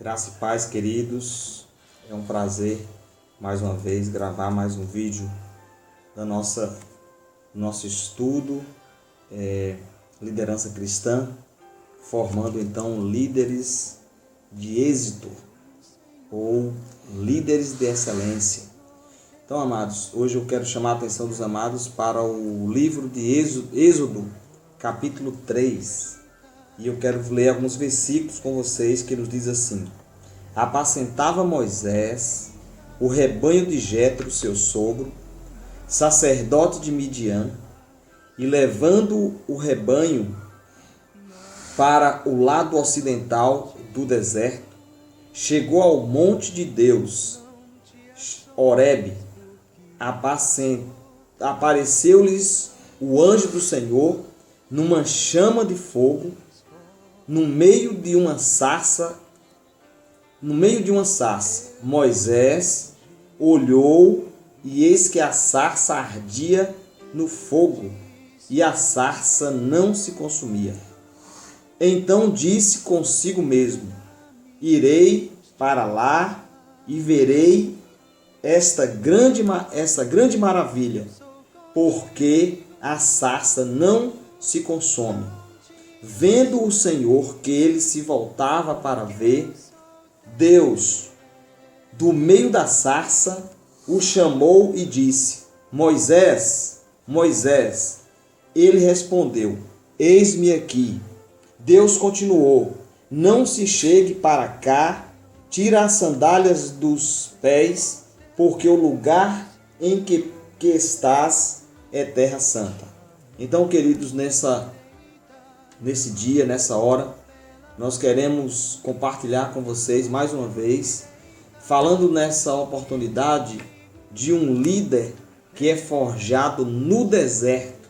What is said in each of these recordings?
Graça e paz, queridos. É um prazer, mais uma vez, gravar mais um vídeo da nosso estudo, liderança cristã, formando então líderes de êxito ou líderes de excelência. Então, amados, hoje eu quero chamar a atenção dos amados para o livro de Êxodo, capítulo 3. E eu quero ler alguns versículos com vocês que nos diz assim: apacentava Moisés o rebanho de Jetro, seu sogro, sacerdote de Midian, e levando o rebanho para o lado ocidental do deserto, chegou ao monte de Deus, Horebe. Apareceu-lhes o anjo do Senhor numa chama de fogo, no meio de uma sarça. Moisés olhou, e eis que a sarça ardia no fogo, e a sarça não se consumia. Então disse consigo mesmo: irei para lá e verei esta grande maravilha, porque a sarça não se consome. Vendo o Senhor que ele se voltava para ver, Deus, do meio da sarça, o chamou e disse: Moisés, Moisés. Ele respondeu: eis-me aqui. Deus continuou: não se chegue para cá, tira as sandálias dos pés, porque o lugar em que estás é terra santa. Então, queridos, nesse dia, nessa hora, nós queremos compartilhar com vocês mais uma vez, falando nessa oportunidade de um líder que é forjado no deserto.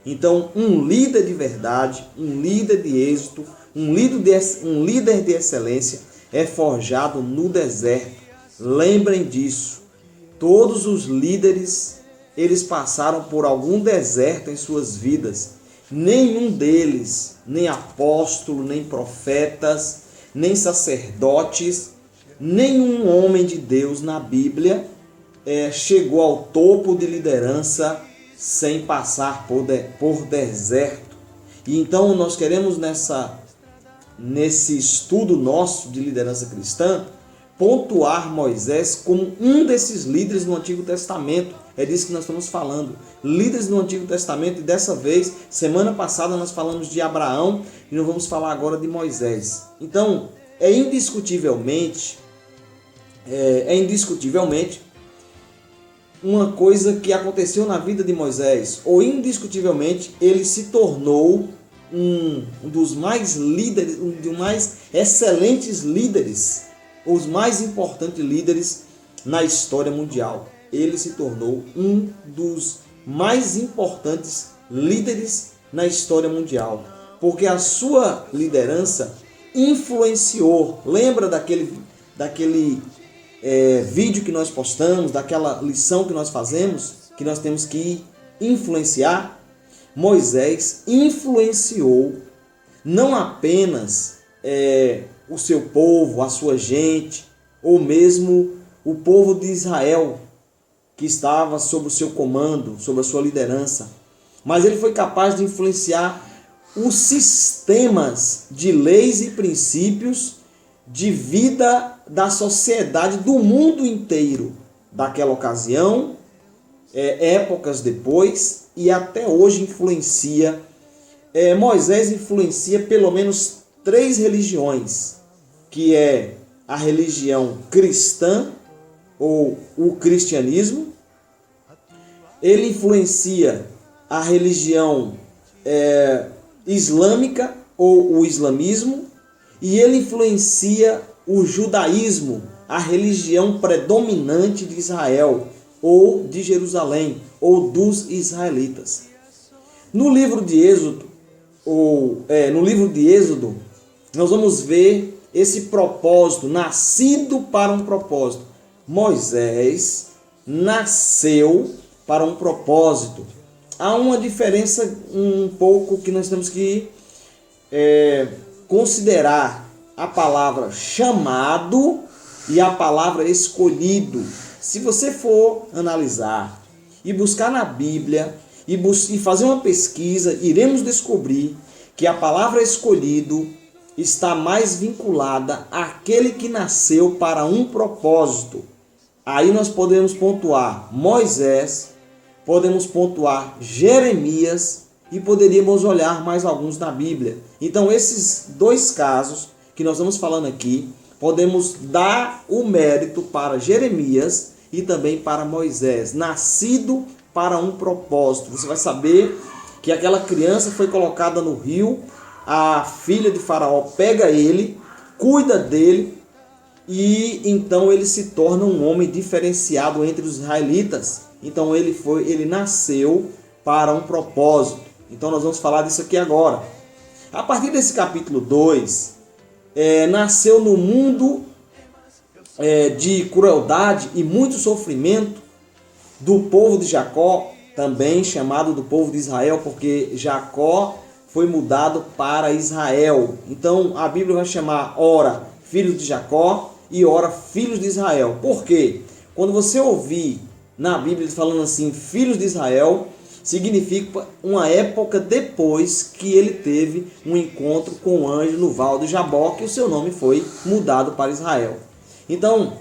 Então, um líder de verdade, um líder de êxito, um líder de excelência é forjado no deserto. Lembrem disso. Todos os líderes, eles passaram por algum deserto em suas vidas. Nenhum deles, nem apóstolo, nem profetas, nem sacerdotes, nenhum homem de Deus na Bíblia chegou ao topo de liderança sem passar por deserto. E então nós queremos nesse estudo nosso de liderança cristã pontuar Moisés como um desses líderes no Antigo Testamento. É disso que nós estamos falando. Líderes no Antigo Testamento, e dessa vez, semana passada nós falamos de Abraão e nós vamos falar agora de Moisés. Então, é indiscutivelmente uma coisa que aconteceu na vida de Moisés, ou indiscutivelmente ele se tornou um dos mais líderes, um dos mais excelentes líderes, os mais importantes líderes na história mundial. Ele se tornou um dos mais importantes líderes na história mundial, porque a sua liderança influenciou. Lembra daquele vídeo que nós postamos, daquela lição que nós fazemos, que nós temos que influenciar? Moisés influenciou não apenas o seu povo, a sua gente, ou mesmo o povo de Israel, que estava sob o seu comando, sob a sua liderança, mas ele foi capaz de influenciar os sistemas de leis e princípios de vida da sociedade do mundo inteiro, daquela ocasião, épocas depois, e até hoje influencia. Moisés influencia pelo menos 3 religiões, que é a religião cristã, ou o cristianismo. Ele influencia a religião islâmica, ou o islamismo, e ele influencia o judaísmo, a religião predominante de Israel, ou de Jerusalém, ou dos israelitas. No livro de Êxodo, nós vamos ver esse propósito, nascido para um propósito. Moisés nasceu para um propósito. Há uma diferença um pouco que nós temos que considerar a palavra chamado e a palavra escolhido. Se você for analisar e buscar na Bíblia e fazer uma pesquisa, iremos descobrir que a palavra escolhido está mais vinculada àquele que nasceu para um propósito. Aí nós podemos pontuar Moisés, podemos pontuar Jeremias e poderíamos olhar mais alguns na Bíblia. Então esses dois casos que nós estamos falando aqui, podemos dar o mérito para Jeremias e também para Moisés, nascido para um propósito. Você vai saber que aquela criança foi colocada no rio, a filha de Faraó pega ele, cuida dele e então ele se torna um homem diferenciado entre os israelitas. Então ele nasceu para um propósito. Então nós vamos falar disso aqui agora. A partir desse capítulo 2, nasceu no mundo de crueldade e muito sofrimento do povo de Jacó, também chamado do povo de Israel, porque Jacó foi mudado para Israel. Então a Bíblia vai chamar ora filhos de Jacó e ora filhos de Israel. Por quê? Quando você ouvir na Bíblia falando assim, filhos de Israel, significa uma época depois que ele teve um encontro com o anjo no Val de Jaboque, e o seu nome foi mudado para Israel. Então,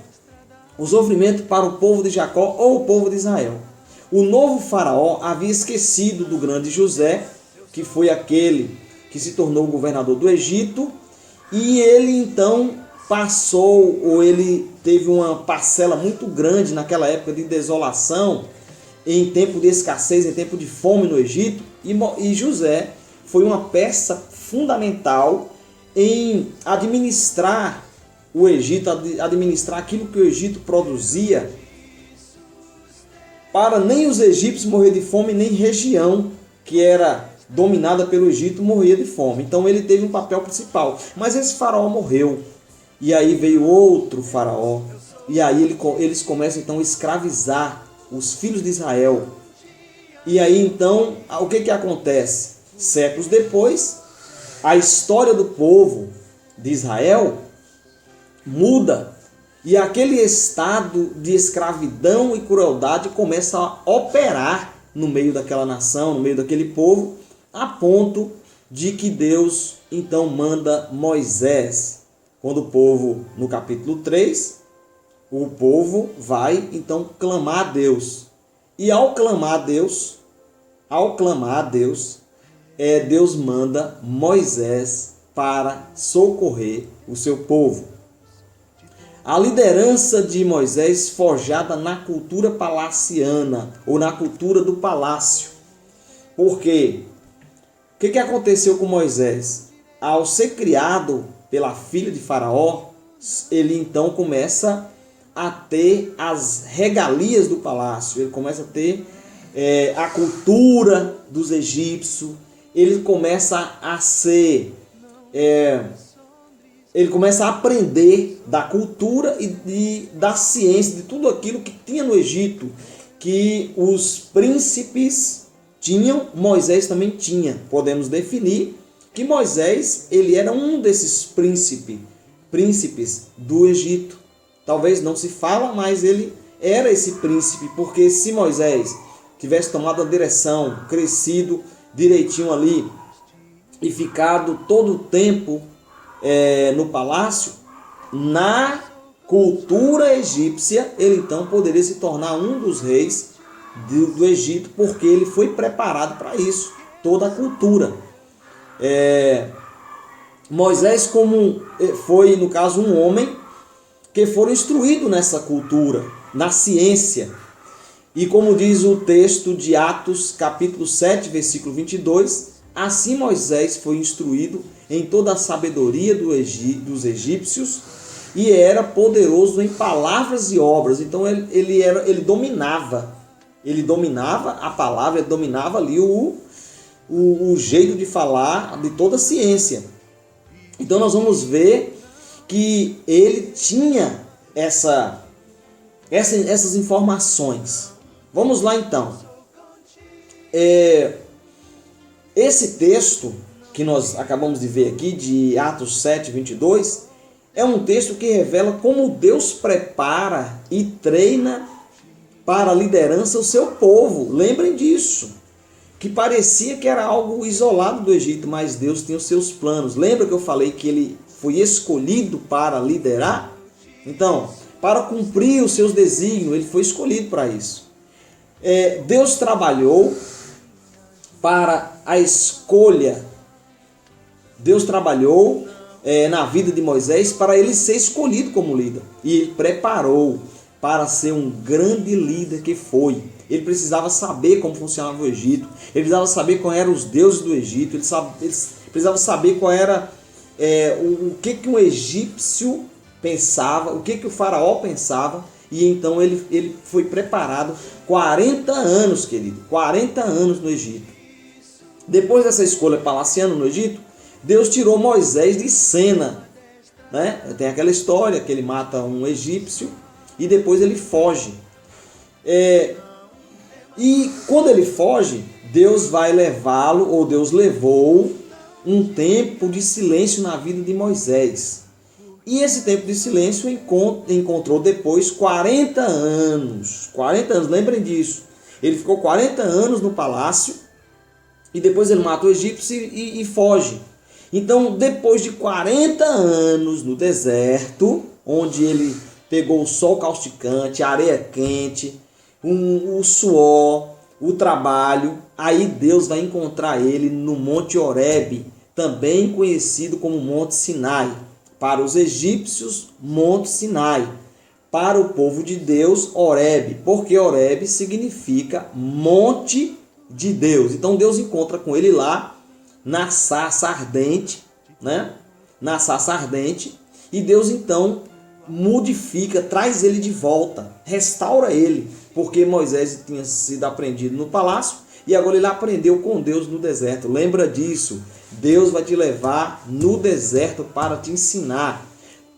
o sofrimento para o povo de Jacó ou o povo de Israel. O novo faraó havia esquecido do grande José, que foi aquele que se tornou o governador do Egito, e ele então ele teve uma parcela muito grande naquela época de desolação, em tempo de escassez, em tempo de fome no Egito, e José foi uma peça fundamental em administrar o Egito, administrar aquilo que o Egito produzia, para nem os egípcios morrer de fome, nem região que era dominada pelo Egito morria de fome. Então ele teve um papel principal. Mas esse faraó morreu, e aí veio outro faraó, e aí eles começam então a escravizar os filhos de Israel. E aí então, o que acontece? Séculos depois, a história do povo de Israel muda, e aquele estado de escravidão e crueldade começa a operar no meio daquela nação, no meio daquele povo, a ponto de que Deus então manda Moisés. Quando o povo, no capítulo 3, o povo vai então clamar a Deus. E ao clamar a Deus, Deus manda Moisés para socorrer o seu povo. A liderança de Moisés forjada na cultura palaciana, ou na cultura do palácio. Por quê? O que aconteceu com Moisés? Ao ser criado pela filha de Faraó, ele então começa a ter as regalias do palácio, ele começa a ter a cultura dos egípcios, ele começa a aprender da cultura e da ciência, de tudo aquilo que tinha no Egito, que os príncipes tinham, Moisés também tinha. Podemos definir que Moisés ele era um desses príncipes do Egito. Talvez não se fala, mas ele era esse príncipe, porque se Moisés tivesse tomado a direção, crescido direitinho ali e ficado todo o tempo no palácio, na cultura egípcia, ele então poderia se tornar um dos reis do Egito, porque ele foi preparado para isso, toda a cultura. Moisés foi, no caso, um homem que foram instruídos nessa cultura, na ciência. E como diz o texto de Atos, capítulo 7, versículo 22, assim Moisés foi instruído em toda a sabedoria dos egípcios e era poderoso em palavras e obras. Então ele dominava a palavra, ele dominava ali o jeito de falar de toda a ciência. Então nós vamos ver que ele tinha essas informações. Vamos lá então. Esse texto que nós acabamos de ver aqui, de Atos 7, 22, é um texto que revela como Deus prepara e treina para a liderança o seu povo. Lembrem disso, que parecia que era algo isolado do Egito, mas Deus tem os seus planos. Lembra que eu falei que ele foi escolhido para liderar? Então, para cumprir os seus desígnios, ele foi escolhido para isso. Deus trabalhou para a escolha. Deus trabalhou na vida de Moisés para ele ser escolhido como líder. E ele preparou para ser um grande líder que foi. Ele precisava saber como funcionava o Egito. Ele precisava saber quais eram os deuses do Egito. Ele precisava saber qual era o que um egípcio pensava, o que o faraó pensava. E então ele foi preparado 40 anos, querido. 40 anos no Egito. Depois dessa escolha palaciana no Egito, Deus tirou Moisés de cena, né? Tem aquela história que ele mata um egípcio e depois ele foge. E quando ele foge, Deus vai levá-lo, ou Deus levou um tempo de silêncio na vida de Moisés. E esse tempo de silêncio encontrou depois 40 anos. 40 anos, lembrem disso. Ele ficou 40 anos no palácio e depois ele mata o egípcio e foge. Então, depois de 40 anos no deserto, onde ele pegou o sol causticante, a areia quente, o suor, o trabalho, aí Deus vai encontrar ele no Monte Horebe, também conhecido como Monte Sinai. Para os egípcios, Monte Sinai. Para o povo de Deus, Horebe, porque Horebe significa Monte de Deus. Então Deus encontra com ele lá, na sarça ardente, né? Na sarça ardente, e Deus então modifica, traz ele de volta, restaura ele, porque Moisés tinha sido aprendido no palácio e agora ele aprendeu com Deus no deserto. Lembra disso? Deus vai te levar no deserto para te ensinar.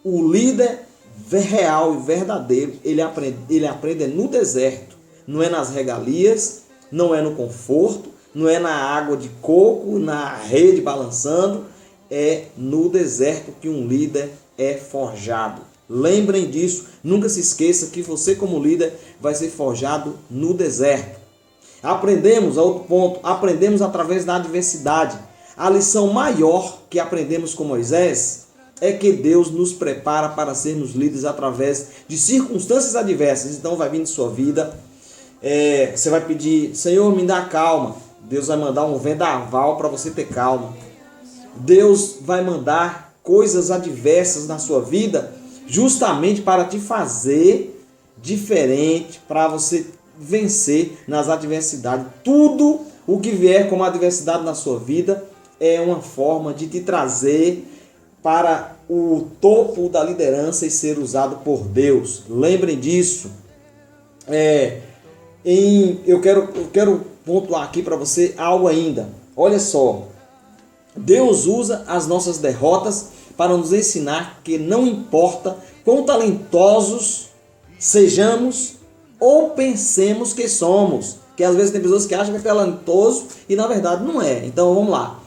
O líder real e verdadeiro, ele aprende no deserto, não é nas regalias, não é no conforto, não é na água de coco, na rede balançando, é no deserto que um líder é forjado. Lembrem disso, nunca se esqueça que você como líder vai ser forjado no deserto. Aprendemos, a outro ponto, aprendemos através da adversidade. A lição maior que aprendemos com Moisés é que Deus nos prepara para sermos líderes através de circunstâncias adversas. Então vai vir em sua vida, você vai pedir, Senhor, me dá calma. Deus vai mandar um vendaval para você ter calma. Deus vai mandar coisas adversas na sua vida justamente para te fazer diferente, para você vencer nas adversidades. Tudo o que vier como adversidade na sua vida é uma forma de te trazer para o topo da liderança e ser usado por Deus. Lembrem disso. Eu quero pontuar aqui para você algo ainda. Olha só, Deus usa as nossas derrotas para nos ensinar que não importa quão talentosos sejamos ou pensemos que somos, que às vezes tem pessoas que acham que é talentoso e na verdade não é. Então vamos lá.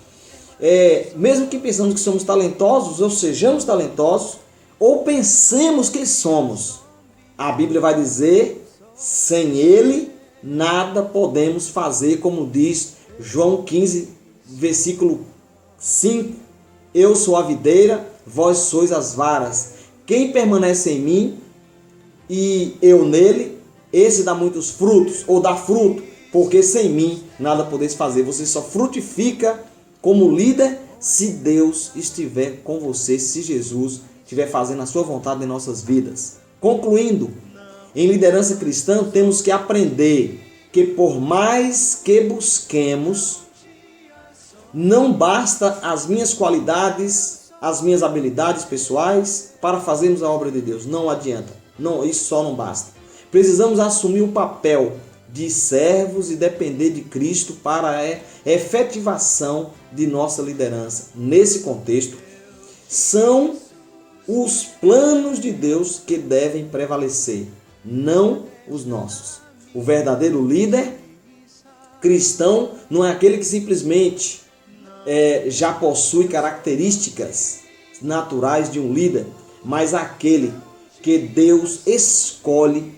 Mesmo que pensamos que somos talentosos ou sejamos talentosos ou pensemos que somos, a Bíblia vai dizer, sem Ele nada podemos fazer, como diz João 15, versículo 5. Eu sou a videira, vós sois as varas. Quem permanece em mim e eu nele, esse dá muitos frutos, ou dá fruto, porque sem mim nada podeis fazer. Você só frutifica como líder se Deus estiver com você, se Jesus estiver fazendo a sua vontade em nossas vidas. Concluindo, em liderança cristã temos que aprender que por mais que busquemos, não basta as minhas qualidades, as minhas habilidades pessoais para fazermos a obra de Deus. Não adianta. Não, isso só não basta. Precisamos assumir o papel de servos e depender de Cristo para a efetivação de nossa liderança. Nesse contexto, são os planos de Deus que devem prevalecer, não os nossos. O verdadeiro líder cristão não é aquele que simplesmente já possui características naturais de um líder, mas aquele que Deus escolhe,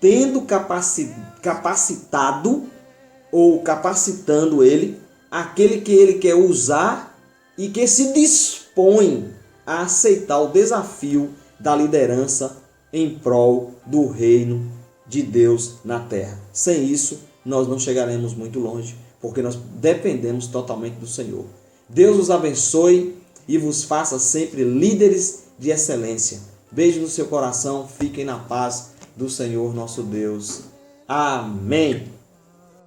tendo capacitado ou capacitando ele, aquele que ele quer usar e que se dispõe a aceitar o desafio da liderança em prol do reino de Deus na terra. Sem isso, nós não chegaremos muito longe, porque nós dependemos totalmente do Senhor. Deus os abençoe e vos faça sempre líderes de excelência. Beijo no seu coração, fiquem na paz do Senhor nosso Deus. Amém.